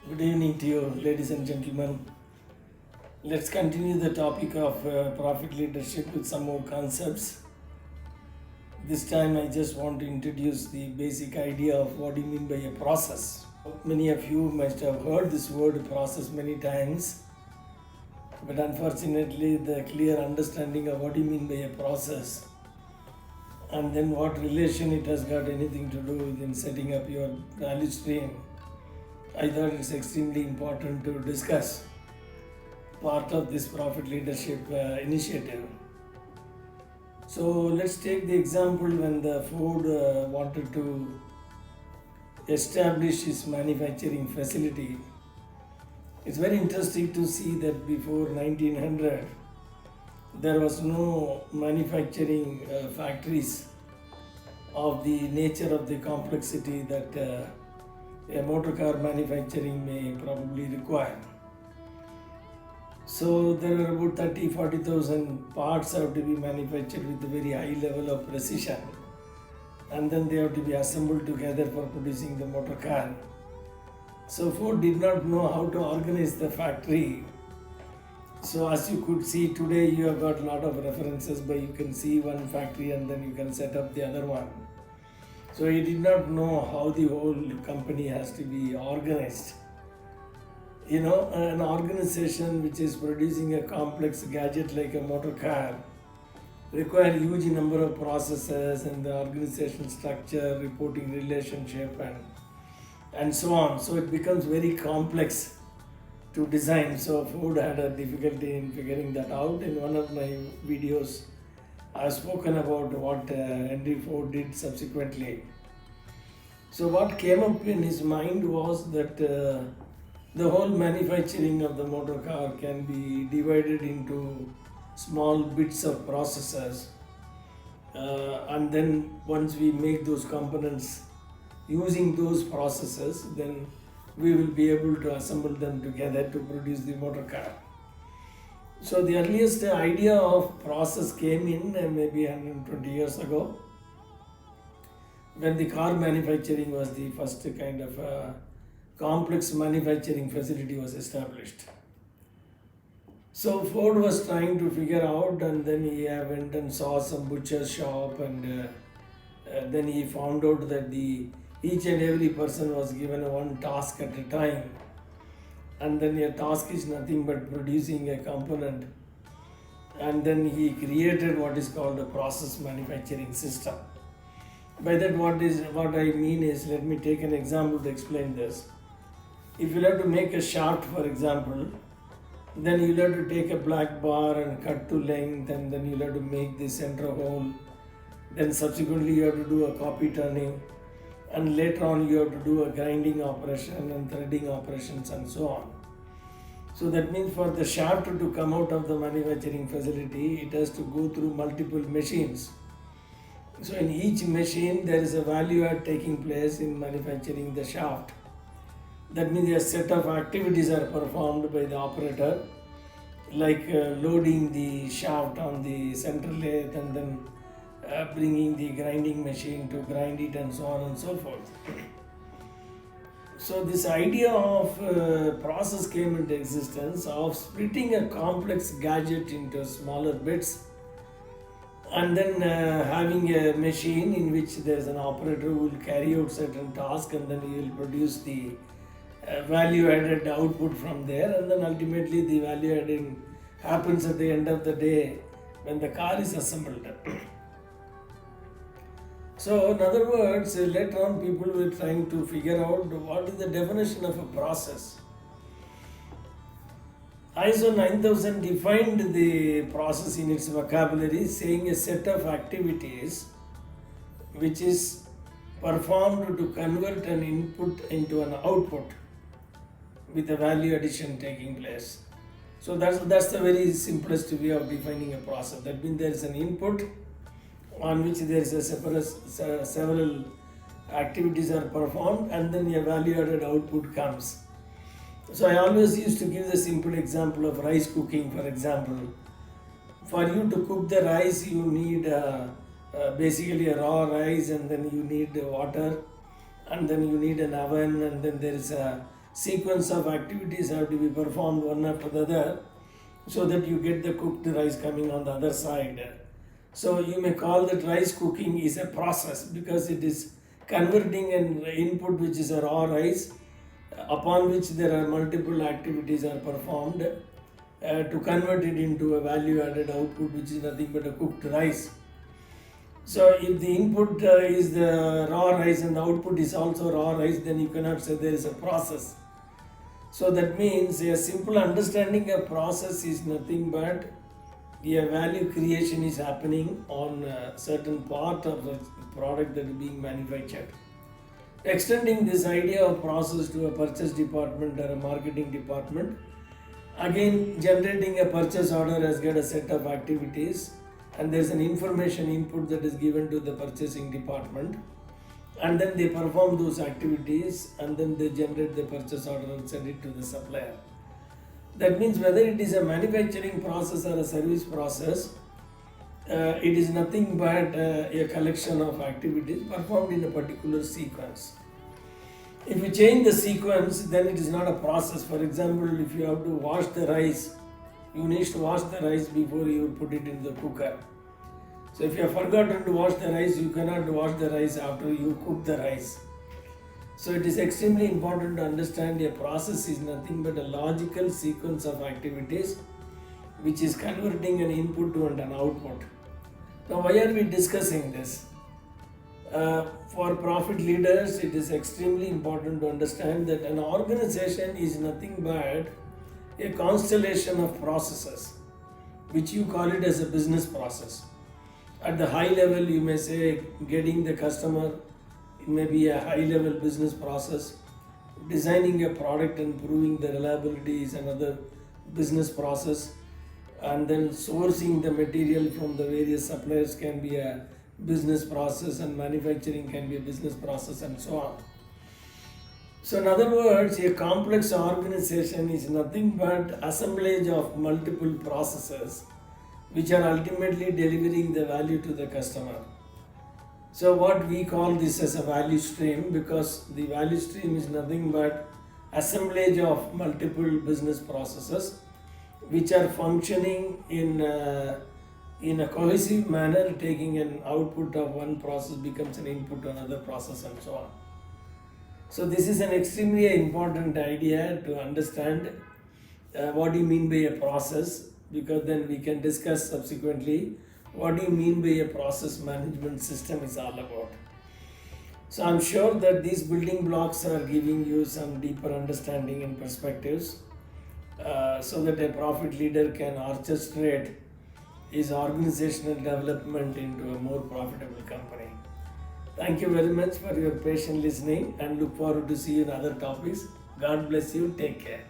Good evening to you, ladies and gentlemen. Let's continue the topic of profit leadership with some more concepts. This time, I just want to introduce the basic idea of what do you mean by a process. Many of you must have heard this word process many times, but unfortunately, the clear understanding of what do you mean by a process and then what relation it has got anything to do with in setting up your value stream, I thought it's extremely important to discuss part of this profit leadership initiative. So let's take the example when the Ford wanted to establish its manufacturing facility. It's very interesting to see that before 1900 there was no manufacturing factories of the nature of the complexity that a motor car manufacturing may probably require. So there are about 40,000 parts have to be manufactured with a very high level of precision, and then they have to be assembled together for producing the motor car. So Ford did not know how to organize the factory. So as you could see today, you have got a lot of references, but you can see one factory and then you can set up the other one. So he did not know how the whole company has to be organized. An organization which is producing a complex gadget like a motor car require huge number of processes and the organizational structure, reporting relationship and so on. So it becomes very complex to design. So Ford had a difficulty in figuring that out. In one of my videos, I have spoken about what Henry Ford did subsequently. So what came up in his mind was that the whole manufacturing of the motor car can be divided into small bits of processes, and then once we make those components using those processes, then we will be able to assemble them together to produce the motor car. So the earliest idea of process came in maybe 120 years ago, when the car manufacturing was the first kind of complex manufacturing facility was established. So Ford was trying to figure out, and then he went and saw some butcher shop, and then he found out that each and every person was given one task at a time, and then a task is nothing but producing a component, and then he created what is called a process manufacturing system. By that, what I mean is, let me take an example to explain this. If you have to make a shaft, for example, then you'll have to take a black bar and cut to length, and then you'll have to make the center hole. Then subsequently you have to do a copy turning, and later on you have to do a grinding operation and threading operations and so on. So that means for the shaft to come out of the manufacturing facility, it has to go through multiple machines. So in each machine there is a value add taking place in manufacturing the shaft. That means a set of activities are performed by the operator, like loading the shaft on the center lathe, and then bringing the grinding machine to grind it, and so on and so forth. So this idea of process came into existence of splitting a complex gadget into smaller bits, and then having a machine in which there is an operator who will carry out certain tasks, and then he will produce the value added output from there, and then ultimately the value adding happens at the end of the day when the car is assembled. So in other words, later on people were trying to figure out what is the definition of a process. ISO 9000 defined the process in its vocabulary, saying a set of activities which is performed to convert an input into an output with a value addition taking place. So that's the very simplest way of defining a process. That means there is an input on which there is several activities are performed, and then a value added output comes. So I always used to give the simple example of rice cooking, for example. For you to cook the rice, you need basically a raw rice, and then you need water, and then you need an oven, and then there is a sequence of activities have to be performed one after the other so that you get the cooked rice coming on the other side. So you may call that rice cooking is a process because it is converting an input which is a raw rice upon which there are multiple activities are performed to convert it into a value added output which is nothing but a cooked rice. So if the input is the raw rice and the output is also raw rice, then you cannot say there is a process. So that means a simple understanding of process is nothing but a value creation is happening on a certain part of the product that is being manufactured. Extending this idea of process to a purchase department or a marketing department, again generating a purchase order has got a set of activities and there's an information input that is given to the purchasing department, and then they perform those activities and then they generate the purchase order and send it to the supplier. That means whether it is a manufacturing process or a service process, it is nothing but a collection of activities performed in a particular sequence. If you change the sequence, then it is not a process. For example, if you have to wash the rice, you need to wash the rice before you put it in the cooker. So if you have forgotten to wash the rice, you cannot wash the rice after you cook the rice. So it is extremely important to understand a process is nothing but a logical sequence of activities which is converting an input to an output. Now why are we discussing this? For profit leaders, it is extremely important to understand that an organization is nothing but a constellation of processes which you call it as a business process. At the high level, you may say getting the customer, it may be a high level business process. Designing a product and proving the reliability is another business process. And then sourcing the material from the various suppliers can be a business process, and manufacturing can be a business process, and so on. So in other words, a complex organization is nothing but assemblage of multiple processes which are ultimately delivering the value to the customer. So what we call this as a value stream, because the value stream is nothing but assemblage of multiple business processes which are functioning in a cohesive manner, taking an output of one process becomes an input to another process, and so on. So this is an extremely important idea to understand what do you mean by a process, because then we can discuss subsequently what do you mean by a process management system is all about. So I'm sure that these building blocks are giving you some deeper understanding and perspectives so that a profit leader can orchestrate his organizational development into a more profitable company. Thank you very much for your patient listening and look forward to see you in other topics. God bless you. Take care.